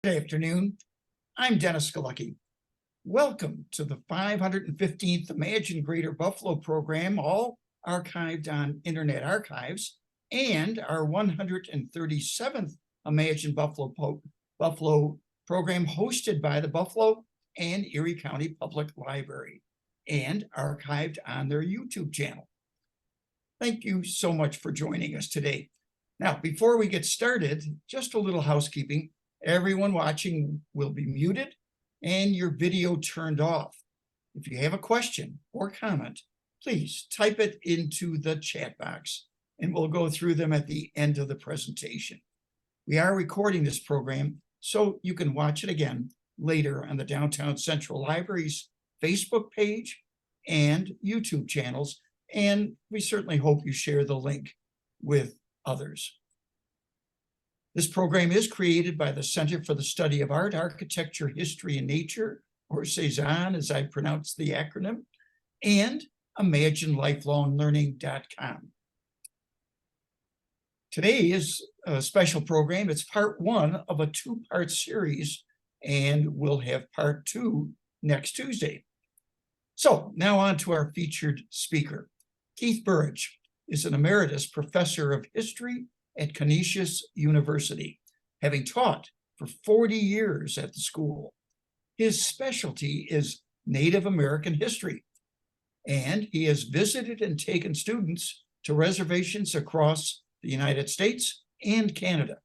Good afternoon. I'm Dennis Galucki. Welcome to the 515th Imagine Greater Buffalo program, all archived on Internet Archives, and our 137th Imagine Buffalo program hosted by the Buffalo and Erie County Public Library and archived on their YouTube channel. Thank you so much for joining us today. Now, before we get started, just a little housekeeping. Everyone watching will be muted and your video turned off. If you have a question or comment, please type it into the chat box and we'll go through them at the end of the presentation. We are recording this program so you can watch it again later on the Downtown Central Library's Facebook page and YouTube channels, and we certainly hope you share the link with others. This program is created by the Center for the Study of Art, Architecture, History, and Nature, or C-SAAHN, as I pronounce the acronym, and ImagineLifelongLearning.com. Today is a special program. It's part one of a two-part series, and we'll have part two next Tuesday. So now on to our featured speaker. Keith Burich is an emeritus professor of history at Canisius University, having taught for 40 years at the school. His specialty is Native American history, and he has visited and taken students to reservations across the United States and Canada.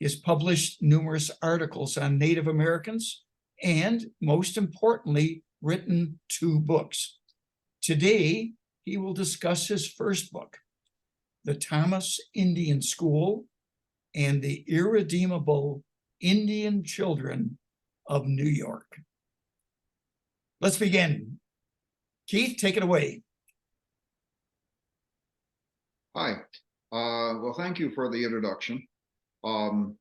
He has published numerous articles on Native Americans and, most importantly, written 2 books. Today, he will discuss his first book, The Thomas Indian School and the Irredeemable Indian Children of New York. Let's begin. Keith, take it away. Hi. Well, thank you for the introduction. I'm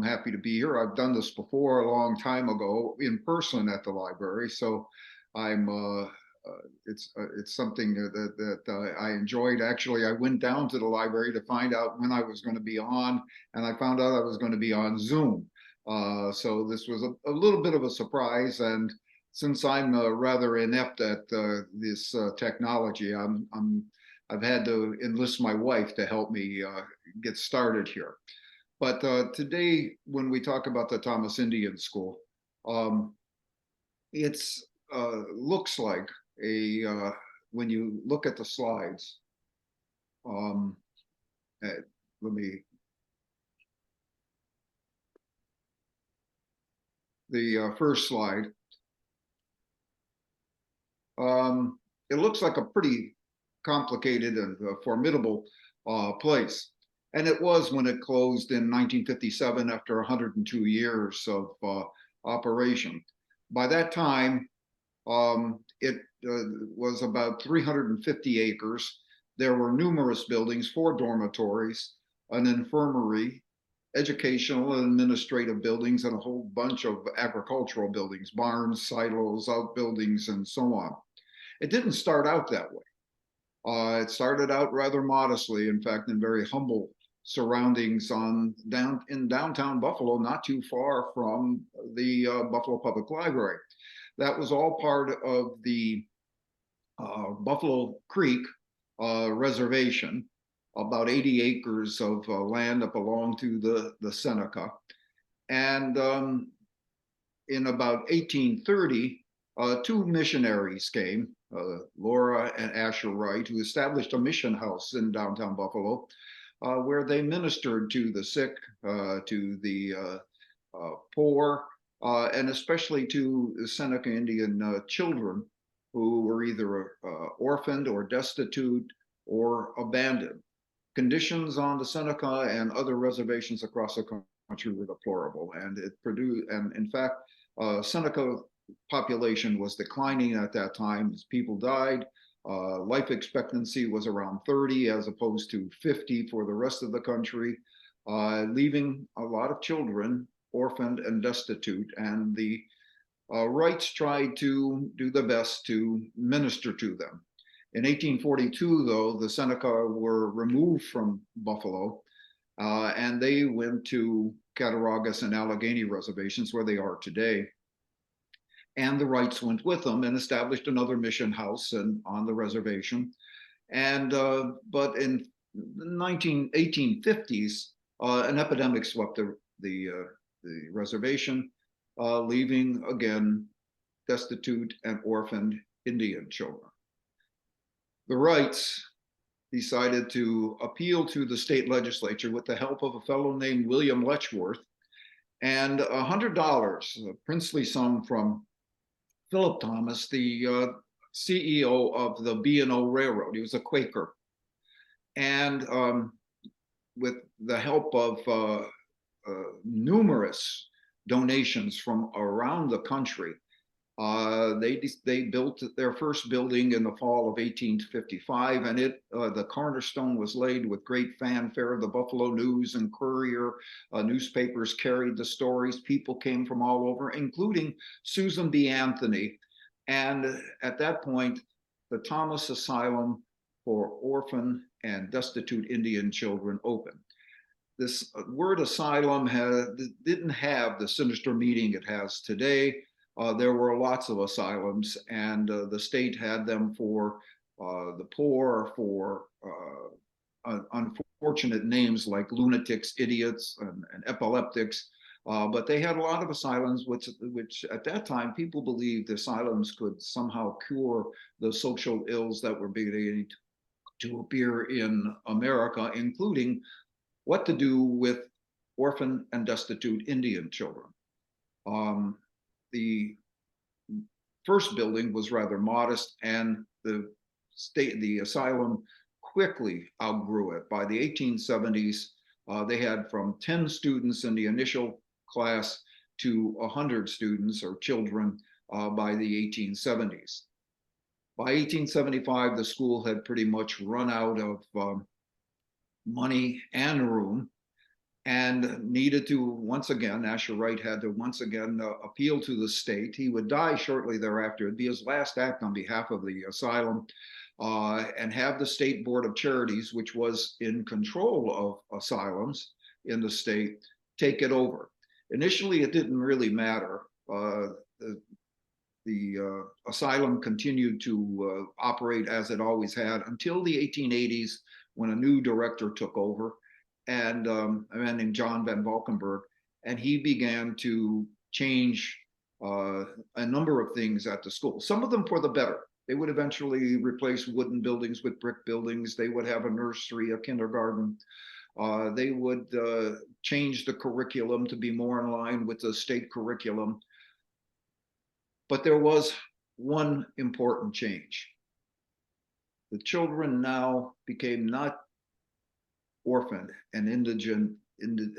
happy to be here. I've done this before a long time ago in person at the library, so it's something that I enjoyed. Actually, I went down to the library to find out when I was going to be on, and I found out I was going to be on Zoom. So this was a little bit of a surprise, and since I'm rather inept at this technology, I've had to enlist my wife to help me get started here. But today, when we talk about the Thomas Indian School, it's looks like when you look at the slides, the first slide, it looks like a pretty complicated and formidable place. And it was when it closed in 1957 after 102 years of operation. By that time, it was about 350 acres. There were numerous buildings, 4 dormitories, an infirmary, educational and administrative buildings, and a whole bunch of agricultural buildings, barns, silos, outbuildings, and so on. It didn't start out that way. It started out rather modestly, in fact, in very humble surroundings in downtown Buffalo, not too far from the Buffalo Public Library. That was all part of the Buffalo Creek reservation, about 80 acres of land that belonged to the Seneca. And in about 1830, 2 missionaries came, Laura and Asher Wright, who established a mission house in downtown Buffalo, where they ministered to the sick, to the poor, and especially to the Seneca Indian children who were either orphaned or destitute or abandoned. Conditions on the Seneca and other reservations across the country were deplorable, and in fact, Seneca population was declining at that time as people died. Life expectancy was around 30 as opposed to 50 for the rest of the country, leaving a lot of children orphaned and destitute. And the Wrights tried to do the best to minister to them. In 1842, though, the Seneca were removed from Buffalo, And they went to Cattaraugus and Allegheny reservations where they are today. And the Wrights went with them and established another mission house on the reservation. And but in the 1850s, an epidemic swept the reservation, leaving again destitute and orphaned Indian children. The Wrights decided to appeal to the state legislature with the help of a fellow named William Letchworth, and $100, a princely sum from Philip Thomas, the CEO of the B&O Railroad. He was a Quaker. And with the help of numerous donations from around the country, they built their first building in the fall of 1855, and the cornerstone was laid with great fanfare. The Buffalo News and Courier newspapers carried the stories. People came from all over, including Susan B. Anthony. And at that point, the Thomas Asylum for Orphan and Destitute Indian Children opened. This word asylum didn't have the sinister meaning it has today. There were lots of asylums, and the state had them for the poor, for unfortunate names like lunatics, idiots, and epileptics. But they had a lot of asylums, which at that time people believed asylums could somehow cure the social ills that were beginning to appear in America, including what to do with orphan and destitute Indian children. The first building was rather modest, and the asylum quickly outgrew it. By the 1870s, they had from 10 students in the initial class to 100 students or children by the 1870s. By 1875, the school had pretty much run out of money and room, and needed to once again, Asher Wright had to once again appeal to the state. He would die shortly thereafter. It'd be his last act on behalf of the asylum, and have the State Board of Charities, which was in control of asylums in the state, take it over. Initially, it didn't really matter. The asylum continued to operate as it always had until the 1880s, when a new director took over, and a man named John Van Valkenburg, and he began to change a number of things at the school, some of them for the better. They would eventually replace wooden buildings with brick buildings. They would have a nursery, a kindergarten. They would change the curriculum to be more in line with the state curriculum. But there was one important change. The children now became not orphaned and indigent,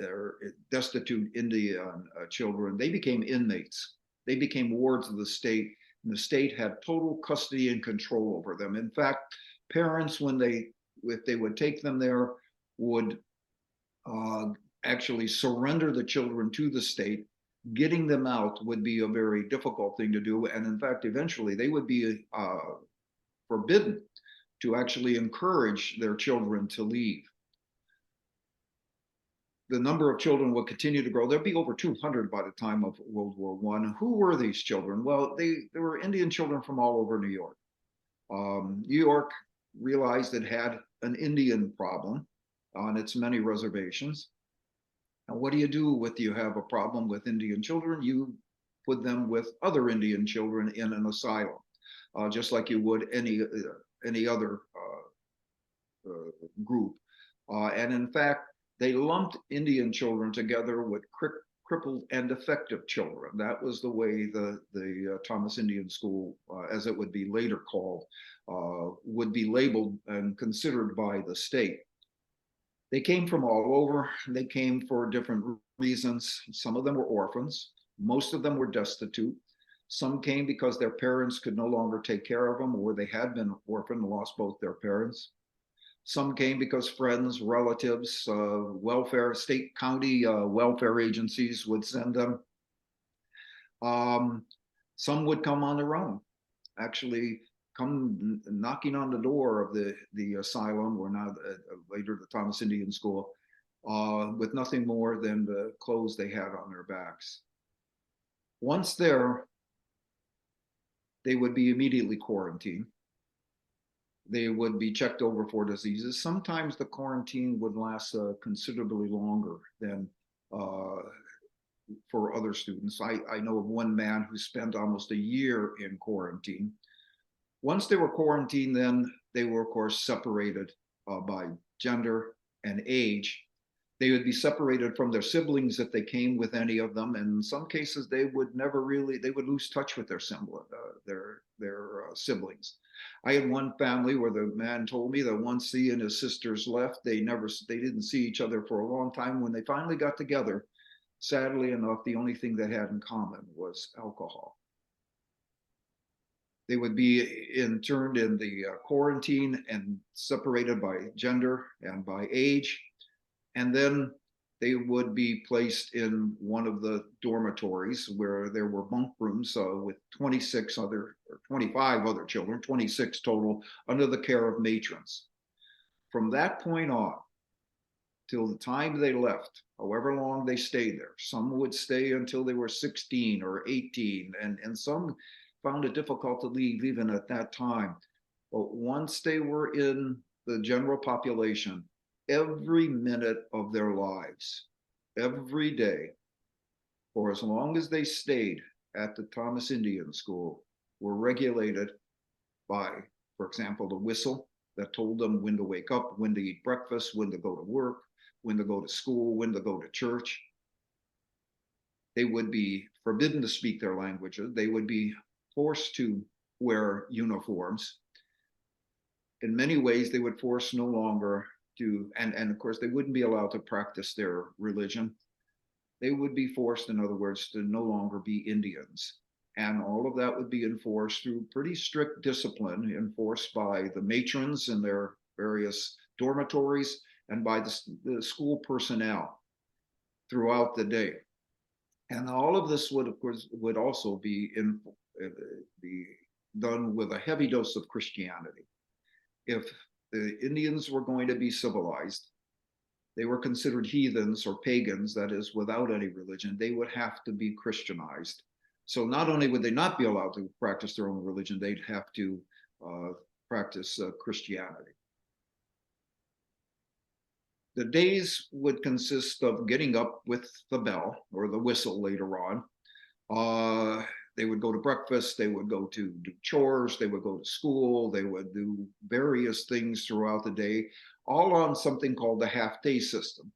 or destitute Indian children. They became inmates. They became wards of the state, and the state had total custody and control over them. In fact, parents, if they would take them there, would actually surrender the children to the state. Getting them out would be a very difficult thing to do, and in fact, eventually they would be forbidden to actually encourage their children to leave. The number of children will continue to grow. There'll be over 200 by the time of World War I. Who were these children? Well, they were Indian children from all over New York. New York realized it had an Indian problem on its many reservations. And what do you have a problem with Indian children? You put them with other Indian children in an asylum, just like you would any other group. And in fact, they lumped Indian children together with crippled and defective children. That was the way the Thomas Indian School, as it would be later called, would be labeled and considered by the state. They came from all over. They came for different reasons. Some of them were orphans. Most of them were destitute. Some came because their parents could no longer take care of them, or they had been orphaned and lost both their parents. Some came because friends, relatives, welfare, state, county welfare agencies would send them. Some would come on their own, actually come knocking on the door of the asylum, or now later the Thomas Indian School, with nothing more than the clothes they had on their backs. Once there, they would be immediately quarantined. They would be checked over for diseases. Sometimes the quarantine would last considerably longer than for other students. I know of one man who spent almost a year in quarantine. Once they were quarantined, then they were, of course, separated by gender and age. They would be separated from their siblings if they came with any of them. And in some cases, they would never really, they would lose touch with their siblings. I had one family where the man told me that once he and his sisters left, they didn't see each other for a long time. When they finally got together, sadly enough, the only thing they had in common was alcohol. They would be interned in the quarantine and separated by gender and by age. And then they would be placed in one of the dormitories where there were bunk rooms with 26 other or 25 other children, 26 total, under the care of matrons. From that point on, till the time they left, however long they stayed there, some would stay until they were 16 or 18, and some found it difficult to leave even at that time. But once they were in the general population, every minute of their lives, every day, for as long as they stayed at the Thomas Indian School, were regulated by, for example, the whistle that told them when to wake up, when to eat breakfast, when to go to work, when to go to school, when to go to church. They would be forbidden to speak their languages. They would be forced to wear uniforms. In many ways, they would force no longer to, and of course, they wouldn't be allowed to practice their religion. They would be forced, in other words, to no longer be Indians. And all of that would be enforced through pretty strict discipline, enforced by the matrons in their various dormitories and by the school personnel throughout the day. And all of this would, of course, would also be done with a heavy dose of Christianity. If the Indians were going to be civilized, they were considered heathens or pagans, that is, without any religion, they would have to be Christianized. So not only would they not be allowed to practice their own religion, they'd have to practice Christianity. The days would consist of getting up with the bell or the whistle later on. They would go to breakfast, they would go to do chores, they would go to school, they would do various things throughout the day, all on something called the half-day system.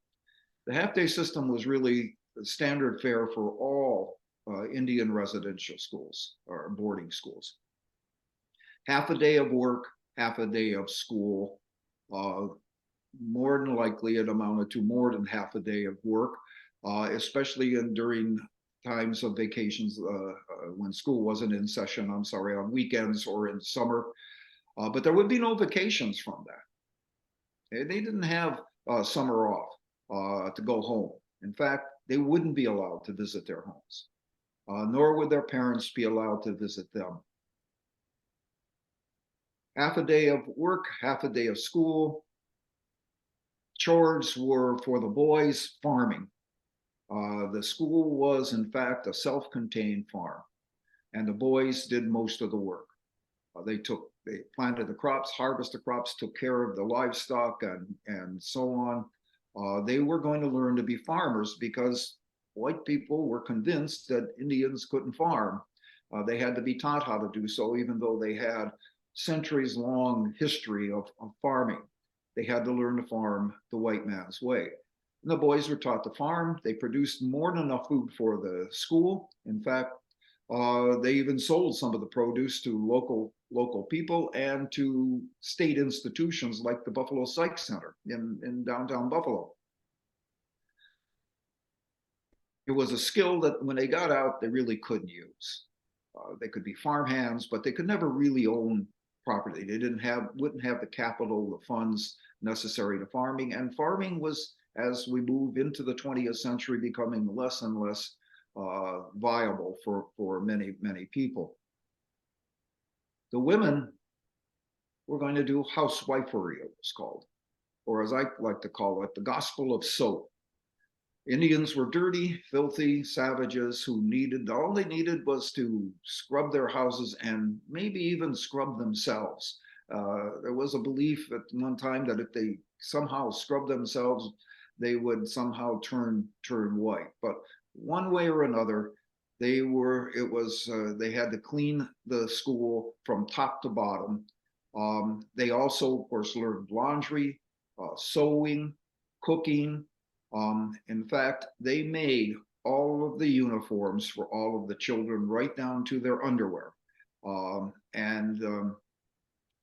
The half-day system was really the standard fare for all Indian residential schools or boarding schools. Half a day of work, half a day of school. More than likely it amounted to more than half a day of work, especially during times of vacations when school wasn't in session, on weekends or in summer. But there would be no vacations from that. They didn't have summer off to go home. In fact, they wouldn't be allowed to visit their homes, nor would their parents be allowed to visit them. Half a day of work, half a day of school. Chores were for the boys farming. The school was, in fact, a self-contained farm, and the boys did most of the work. They planted the crops, harvested the crops, took care of the livestock, and so on. They were going to learn to be farmers because white people were convinced that Indians couldn't farm. They had to be taught how to do so, even though they had centuries-long history of farming. They had to learn to farm the white man's way. And the boys were taught to farm. They produced more than enough food for the school. In fact, they even sold some of the produce to local people and to state institutions like the Buffalo Psych Center in downtown Buffalo. It was a skill that when they got out, they really couldn't use. They could be farmhands, but they could never really own property. They wouldn't have the capital, the funds necessary to farming. And farming was, as we move into the 20th century, becoming less and less viable for many, many people. The women were going to do housewifery, it was called. or as I like to call it, the gospel of soap. Indians were dirty, filthy savages who all they needed was to scrub their houses and maybe even scrub themselves. There was a belief at one time that if they somehow scrubbed themselves, they would somehow turn white. But one way or another, they had to clean the school from top to bottom. They also, of course, learned laundry, sewing, cooking. In fact, they made all of the uniforms for all of the children, right down to their underwear. And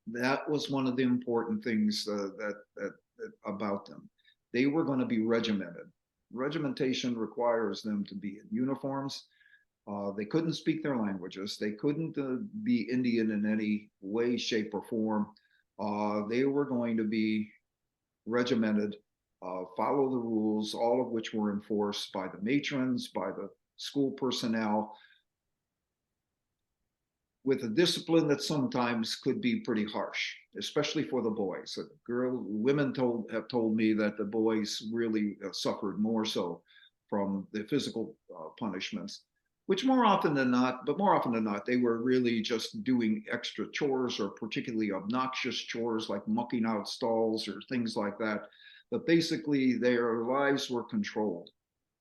that was one of the important things that about them. They were going to be regimented. Regimentation requires them to be in uniforms. They couldn't speak their languages. They couldn't be Indian in any way, shape, or form. They were going to be regimented, follow the rules, all of which were enforced by the matrons, by the school personnel, with a discipline that sometimes could be pretty harsh, especially for the boys. Women have told me that the boys really suffered more so from the physical punishments, which more often than not, they were really just doing extra chores, or particularly obnoxious chores like mucking out stalls or things like that. But basically, their lives were controlled.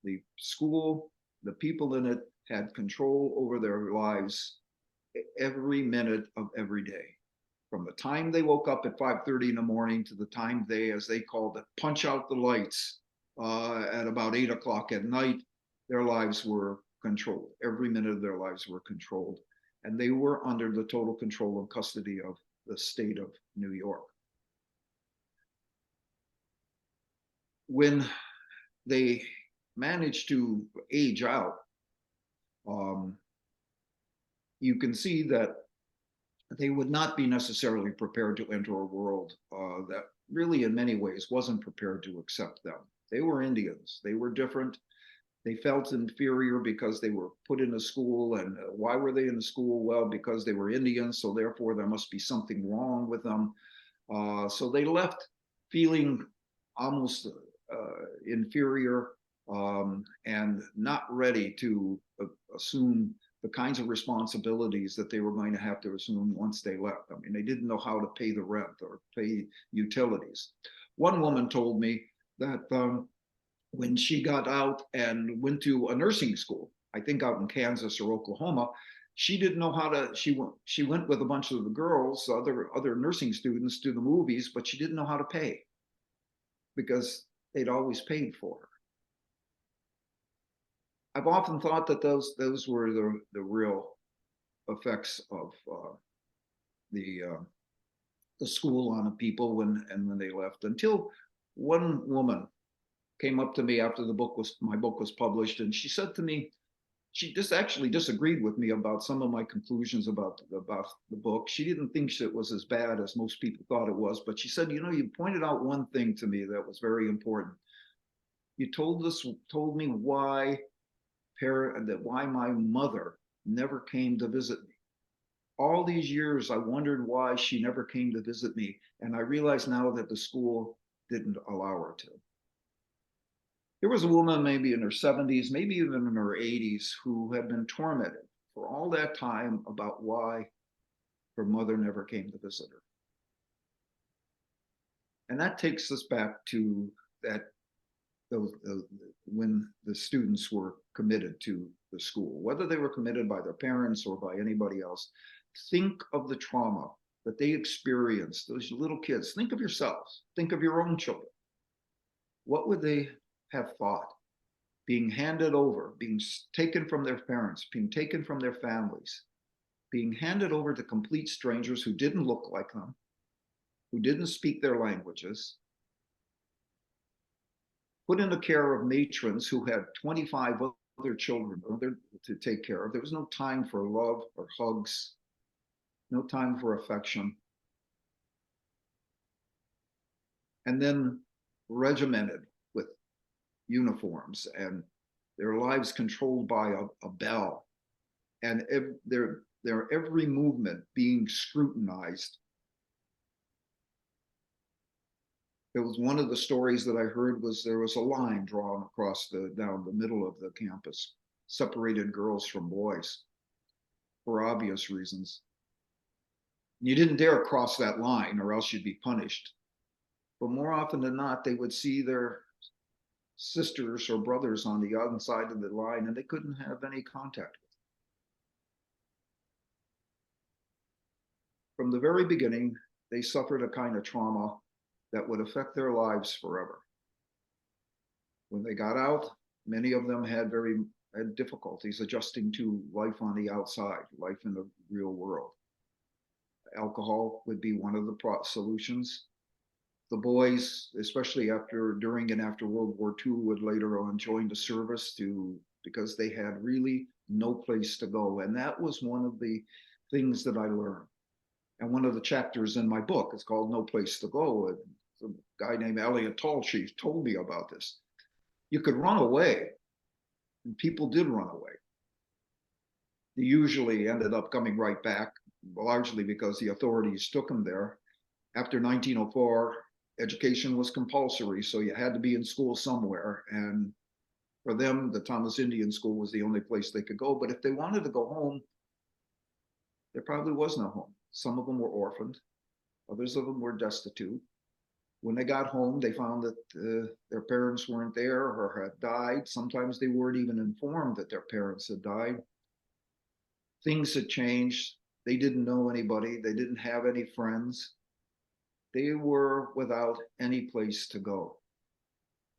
The school, the people in it, had control over their lives every minute of every day. From the time they woke up at 5:30 in the morning to the time they, as they called it, punch out the lights at about 8 o'clock at night, their lives were controlled. Every minute of their lives were controlled. And they were under the total control and custody of the state of New York. When they managed to age out, you can see that they would not be necessarily prepared to enter a world that really in many ways wasn't prepared to accept them. They were Indians. They were different. They felt inferior because they were put in a school. And why were they in the school? Well, because they were Indians, so therefore there must be something wrong with them. So they left feeling almost inferior and not ready to assume the kinds of responsibilities that they were going to have to assume once they left. I mean, they didn't know how to pay the rent or pay utilities. One woman told me that when she got out and went to a nursing school, I think out in Kansas or Oklahoma, she didn't know how to, she went with a bunch of the girls, other nursing students, to the movies, but she didn't know how to pay because they'd always paid for her. I've often thought that those were the real effects of the school on the people when they left. Until one woman came up to me after my book was published, and she said to me, she just actually disagreed with me about some of my conclusions about the book. She didn't think it was as bad as most people thought it was, but she said, you pointed out one thing to me that was very important. You told me why my mother never came to visit me. All these years, I wondered why she never came to visit me. And I realize now that the school didn't allow her to. There was a woman maybe in her 70s, maybe even in her 80s, who had been tormented for all that time about why her mother never came to visit her. And that takes us back to when the students were committed to the school, whether they were committed by their parents or by anybody else. Think of the trauma that they experienced, those little kids. Think of yourselves. Think of your own children. What would they have thought? Being handed over, being taken from their parents, being taken from their families, being handed over to complete strangers who didn't look like them, who didn't speak their languages, put in the care of matrons who had 25 other children to take care of. There was no time for love or hugs, no time for affection. And then regimented with uniforms and their lives controlled by a bell, and their every movement being scrutinized. It was one of the stories that I heard was there was a line drawn across down the middle of the campus, separated girls from boys for obvious reasons. You didn't dare cross that line or else you'd be punished. But more often than not, they would see their sisters or brothers on the other side of the line and they couldn't have any contact with them. From the very beginning, they suffered a kind of trauma that would affect their lives forever. When they got out, many of them had difficulties adjusting to life on the outside, life in the real world. Alcohol would be one of the solutions. The boys, especially during and after World War II, would later on join the service because they had really no place to go. And that was one of the things that I learned. And one of the chapters in my book is called No Place to Go. And a guy named Elliot Tallchief told me about this. You could run away, and people did run away. They usually ended up coming right back, largely because the authorities took them there. After 1904, education was compulsory, so you had to be in school somewhere. And for them, the Thomas Indian School was the only place they could go. But if they wanted to go home, there probably was no home. Some of them were orphaned. Others of them were destitute. When they got home, they found that their parents weren't there or had died. Sometimes they weren't even informed that their parents had died. Things had changed. They didn't know anybody. They didn't have any friends. They were without any place to go.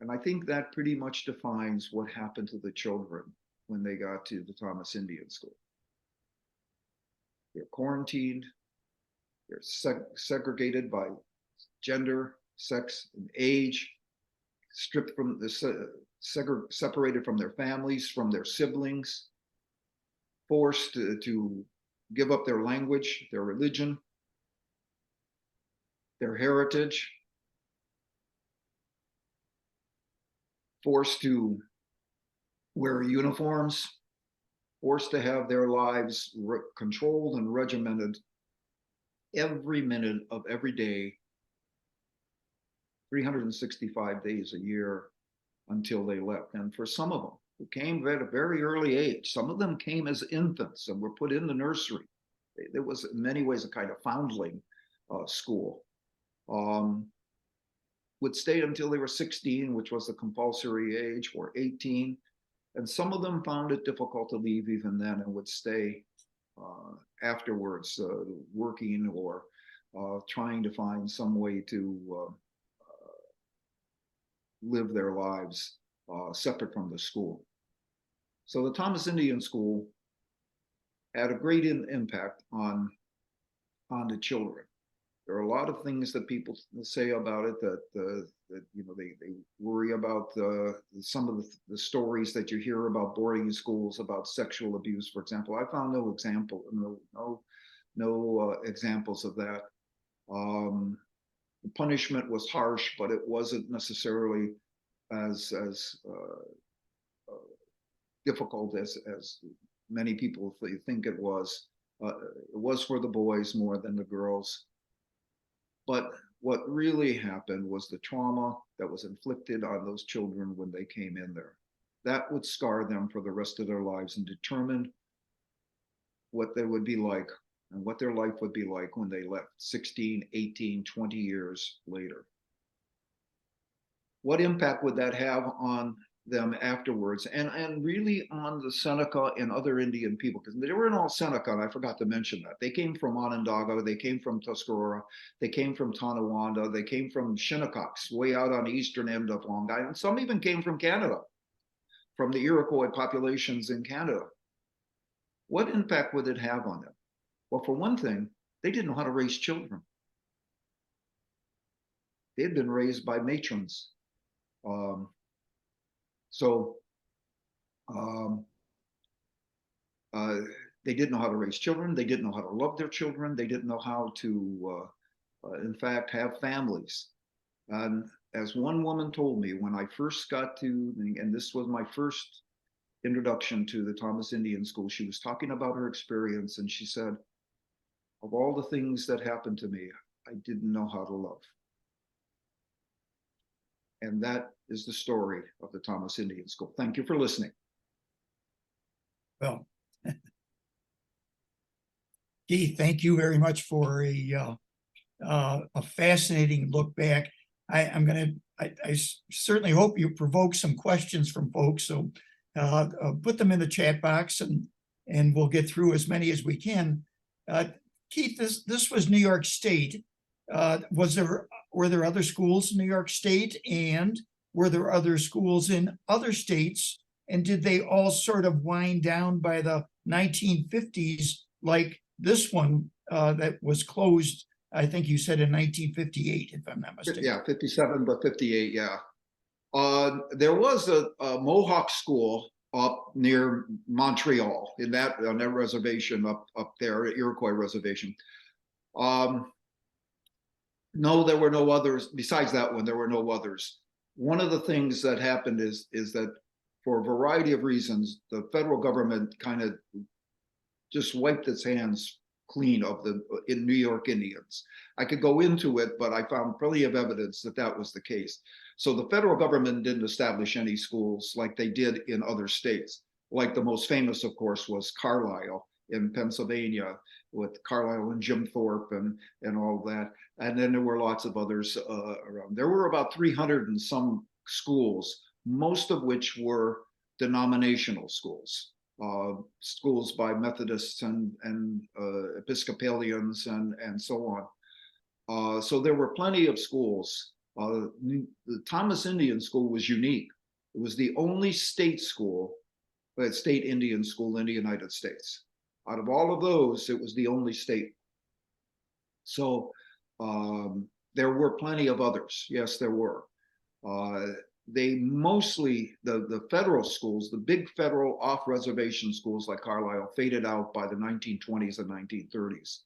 And I think that pretty much defines what happened to the children when they got to the Thomas Indian School. They're quarantined. They're segregated by gender, sex, and age, stripped from separated from their families, from their siblings, forced to give up their language, their religion, their heritage, forced to wear uniforms, forced to have their lives controlled and regimented every minute of every day, 365 days a year until they left. And for some of them who came at a very early age, some of them came as infants and were put in the nursery. There was in many ways a kind of foundling school. Would stay until they were 16, which was the compulsory age, or 18. And some of them found it difficult to leave even then and would stay afterwards, working or trying to find some way to live their lives separate from the school. So the Thomas Indian School had a great impact on the children. There are a lot of things that people say about it that they worry about some of the stories that you hear about boarding schools, about sexual abuse, for example. I found no examples of that. The punishment was harsh, but it wasn't necessarily as difficult as many people think it was. It was for the boys more than the girls. But what really happened was the trauma that was inflicted on those children when they came in there. That would scar them for the rest of their lives and determine what they would be like and what their life would be like when they left 16, 18, 20 years later. What impact would that have on them afterwards, and really on the Seneca and other Indian people? Because they weren't all Seneca, and I forgot to mention that. They came from Onondaga, they came from Tuscarora, they came from Tonawanda, they came from Shinnecox, way out on the eastern end of Long Island. Some even came from Canada, from the Iroquois populations in Canada. What impact would it have on them? Well, for one thing, they didn't know how to raise children. They had been raised by matrons. They didn't know how to raise children. They didn't know how to love their children. They didn't know how to, in fact, have families. And as one woman told me when I first got to, and this was my first introduction to the Thomas Indian School, she was talking about her experience, and she said, of all the things that happened to me, I didn't know how to love. And that is the story of the Thomas Indian School. Thank you for listening. Well, Keith, thank you very much for a fascinating look back. I certainly hope you provoke some questions from folks. So put them in the chat box and we'll get through as many as we can. Keith, this was New York State. Were there other schools in New York State, and were there other schools in other states? And did they all sort of wind down by the 1950s, like this one that was closed, I think you said in 1958, if I'm not mistaken? Yeah, 57, but 58, yeah. There was a Mohawk school up near Montreal on that reservation up there, Iroquois reservation. No, there were no others. Besides that one, there were no others. One of the things that happened is that for a variety of reasons, the federal government kind of just wiped its hands clean of the New York Indians. I could go into it, but I found plenty of evidence that that was the case. So the federal government didn't establish any schools like they did in other states. Like the most famous, of course, was Carlisle in Pennsylvania, with Carlisle and Jim Thorpe and all that. And then there were lots of others around. There were about 300 and some schools, most of which were denominational schools. Schools by Methodists and Episcopalians and so on. So there were plenty of schools. The Thomas Indian School was unique. It was the only state school, state Indian school in the United States. Out of all of those, it was the only state. So there were plenty of others. Yes, there were. They mostly, the federal schools, the big federal off-reservation schools like Carlisle, faded out by the 1920s and 1930s.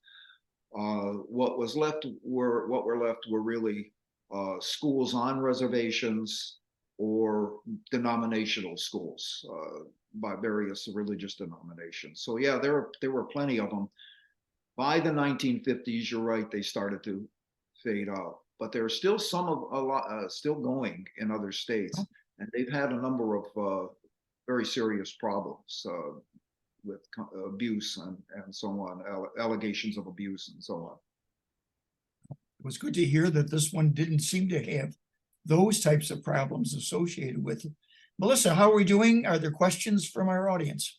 What were left were really schools on reservations or denominational schools by various religious denominations. So yeah, there were plenty of them. By the 1950s, you're right, they started to fade out. But there are still still going in other states, and they've had a number of very serious problems with abuse and so on, allegations of abuse and so on. It was good to hear that this one didn't seem to have those types of problems associated with it. Melissa, how are we doing? Are there questions from our audience?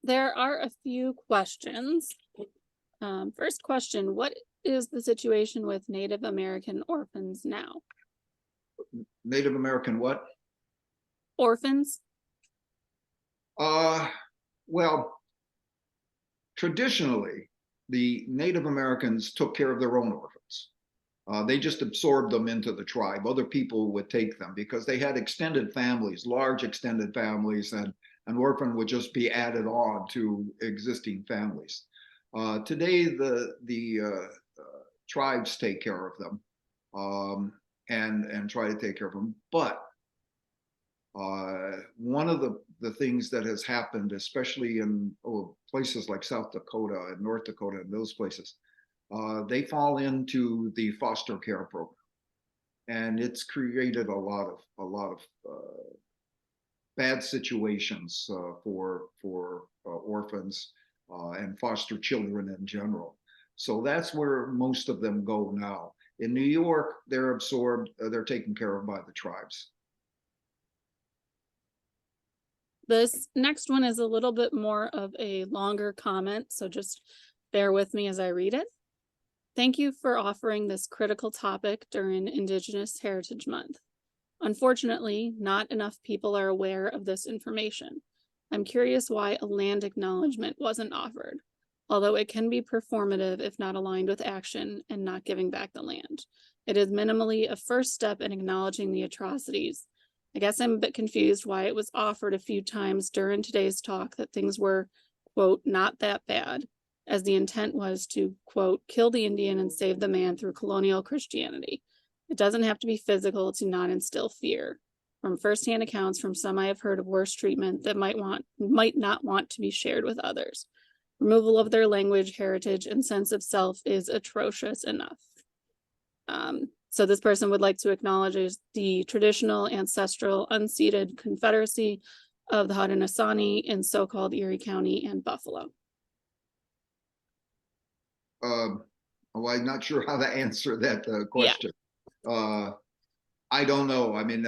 There are a few questions. First question, what is the situation with Native American orphans now? Native American what? Orphans? Well, traditionally, the Native Americans took care of their own orphans. They just absorbed them into the tribe. Other people would take them because they had extended families, large extended families, and an orphan would just be added on to existing families. Today, the tribes take care of them and try to take care of them. But one of the things that has happened, especially in places like South Dakota and North Dakota and those places, they fall into the foster care program, and it's created a lot of bad situations for orphans and foster children in general. So that's where most of them go now. In New York, they're absorbed, they're taken care of by the tribes. This next one is a little bit more of a longer comment, so just bear with me as I read it. Thank you for offering this critical topic during Indigenous Heritage Month. Unfortunately, not enough people are aware of this information. I'm curious why a land acknowledgement wasn't offered, although it can be performative if not aligned with action and not giving back the land. It is minimally a first step in acknowledging the atrocities. I guess I'm a bit confused why it was offered a few times during today's talk that things were, quote, not that bad, as the intent was to, quote, kill the Indian and save the man through colonial Christianity. It doesn't have to be physical to not instill fear. From firsthand accounts from some I have heard of worse treatment that might not want to be shared with others. Removal of their language, heritage, and sense of self is atrocious enough. So this person would like to acknowledge the traditional, ancestral, unceded Confederacy of the Haudenosaunee in so-called Erie County and Buffalo. Well, I'm not sure how to answer that question. I don't know. I mean,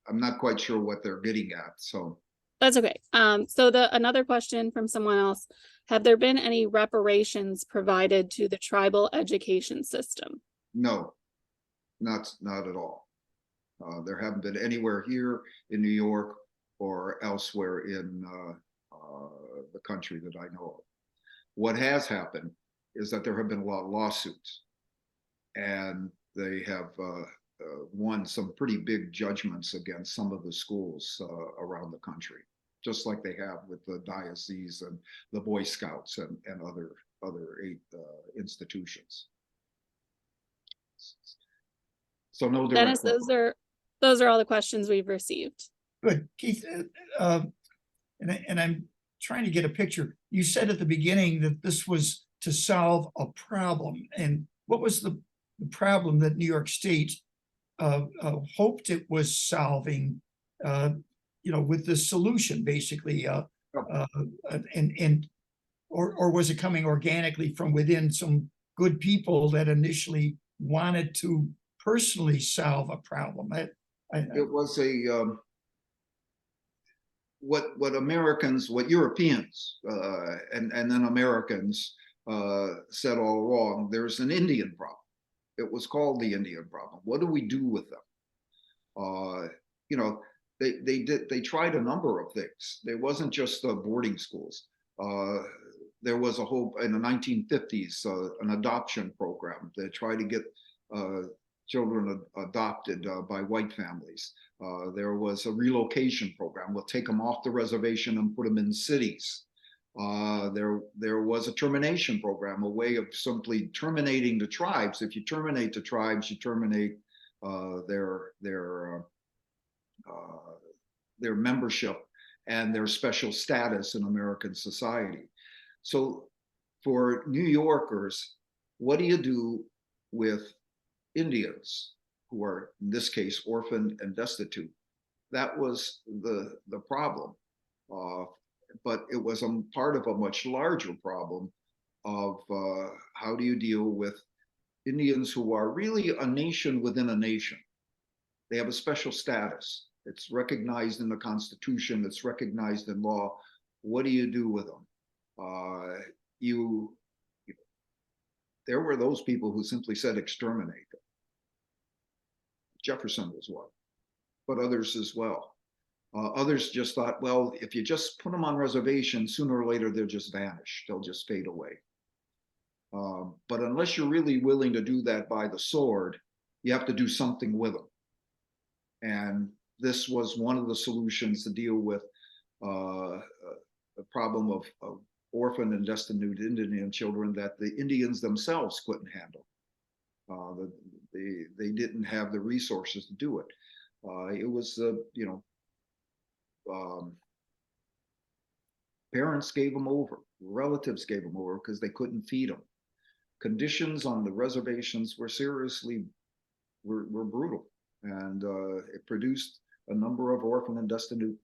I'm not quite sure what they're getting at. So that's okay. So another question from someone else: have there been any reparations provided to the tribal education system? no, not at all. There haven't been anywhere here in New York or elsewhere in the country that I know of. What has happened is that there have been a lot of lawsuits, and they have won some pretty big judgments against some of the schools around the country, just like they have with the diocese and the Boy Scouts and other institutions. So no direct. Dennis, those are all the questions we've received. Good, Keith. And I'm trying to get a picture. You said at the beginning that this was to solve a problem. And what was the problem that New York State hoped it was solving, with the solution, basically, or was it coming organically from within some good people that initially wanted to personally solve a problem? It was a what Americans, what Europeans, and then Americans said all along. There's an Indian problem. It was called the Indian problem. What do we do with them? They tried a number of things. There wasn't just boarding schools. There was a whole, in the 1950s, an adoption program. They tried to get children adopted by white families. There was a relocation program. We'll take them off the reservation and put them in cities. There was a termination program, a way of simply terminating the tribes. If you terminate the tribes, you terminate their membership and their special status in American society. So for New Yorkers, what do you do with Indians who are, in this case, orphaned and destitute? That was the problem. But it was a part of a much larger problem of how do you deal with Indians who are really a nation within a nation. They have a special status. It's recognized in the Constitution. It's recognized in law. What do you do with them? There were those people who simply said exterminate them. Jefferson was one, but others as well. Others just thought, well, if you just put them on reservations, sooner or later they'll just vanish. They'll just fade away. But unless you're really willing to do that by the sword, you have to do something with them. And this was one of the solutions to deal with the problem of orphaned and destitute Indian children that the Indians themselves couldn't handle. They didn't have the resources to do it. It was, parents gave them over, relatives gave them over because they couldn't feed them. Conditions on the reservations were were brutal, and it produced a number of orphan and destitute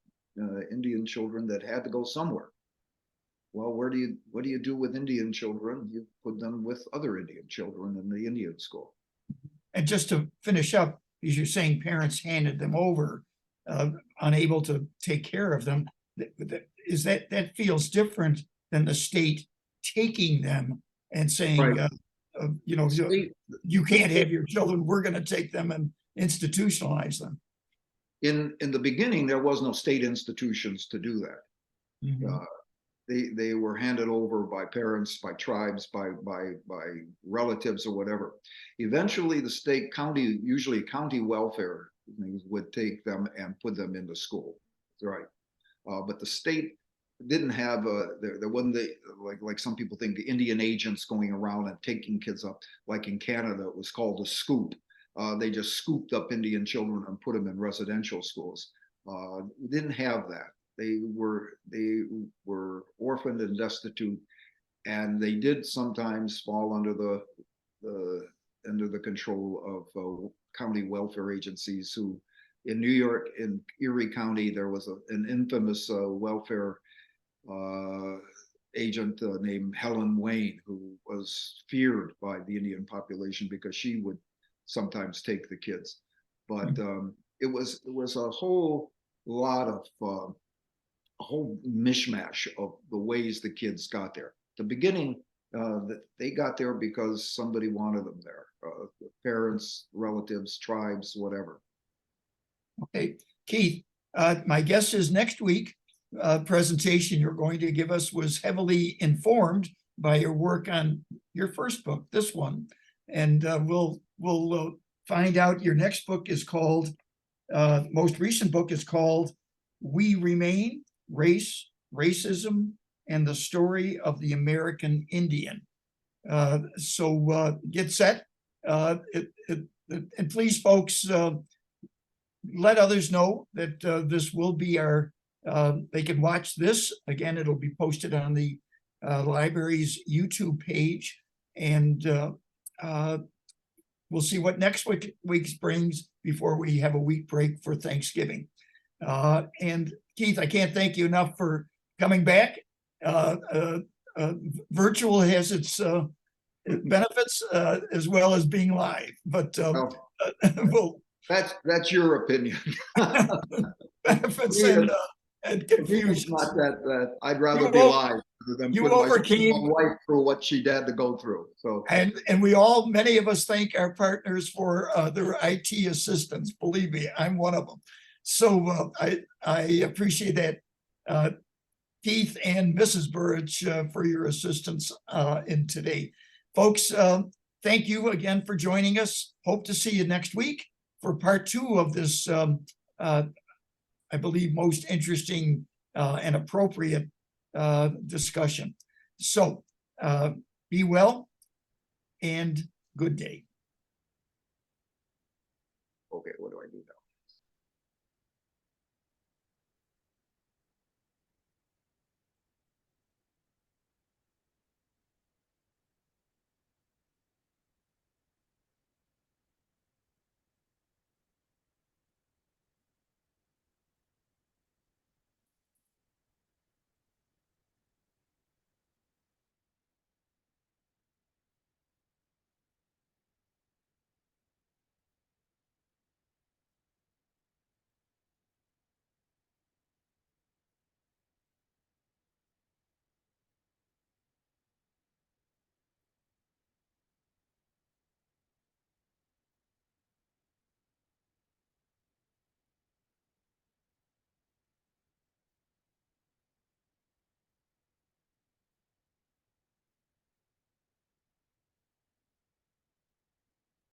Indian children that had to go somewhere. Well, what do you do with Indian children? You put them with other Indian children in the Indian school. And just to finish up, as you're saying, parents handed them over, unable to take care of them. Is that feels different than the state taking them and saying, Right. You can't have your children. We're going to take them and institutionalize them. In the beginning, there was no state institutions to do that. Mm-hmm. They were handed over by parents, by tribes, by relatives or whatever. Eventually, the state, county, usually county welfare would take them and put them into school, right? But the state didn't have there wasn't like some people think, the Indian agents going around and taking kids up. Like in Canada, it was called a scoop. They just scooped up Indian children and put them in residential schools. We didn't have that. They were orphaned and destitute, and they did sometimes fall under the under the control of county welfare agencies who, in New York, in Erie County, there was an infamous welfare agent named Helen Wayne, who was feared by the Indian population because she would sometimes take the kids. But it was a whole lot of a whole mishmash of the ways the kids got there. The beginning, that they got there because somebody wanted them there, parents, relatives, tribes, whatever. Okay, Keith, my guess is next week presentation you're going to give us was heavily informed by your work on your first book, this one, and we'll find out. Your next book is called, most recent book is called "We Remain: Race, Racism, and the Story of the American Indian." So get set, and please, folks, let others know that this will be our, they can watch this. Again, it'll be posted on the library's YouTube page, and we'll see what next week's brings before we have a week break for Thanksgiving. And Keith, I can't thank you enough for coming back. Virtual has its benefits as well as being live, but we'll that's your opinion. benefits and confusion. Not that I'd rather You be won't- live than you put my overcame- wife through what she had to go through. So And we all, many of us, thank our partners for their IT assistance. Believe me, I'm one of them. So I appreciate that, Keith and Mrs. Burich, for your assistance in today. Folks, thank you again for joining us. Hope to see you next week for part 2 of this, I believe, most interesting and appropriate discussion. So be well and good day. okay, what do I do now?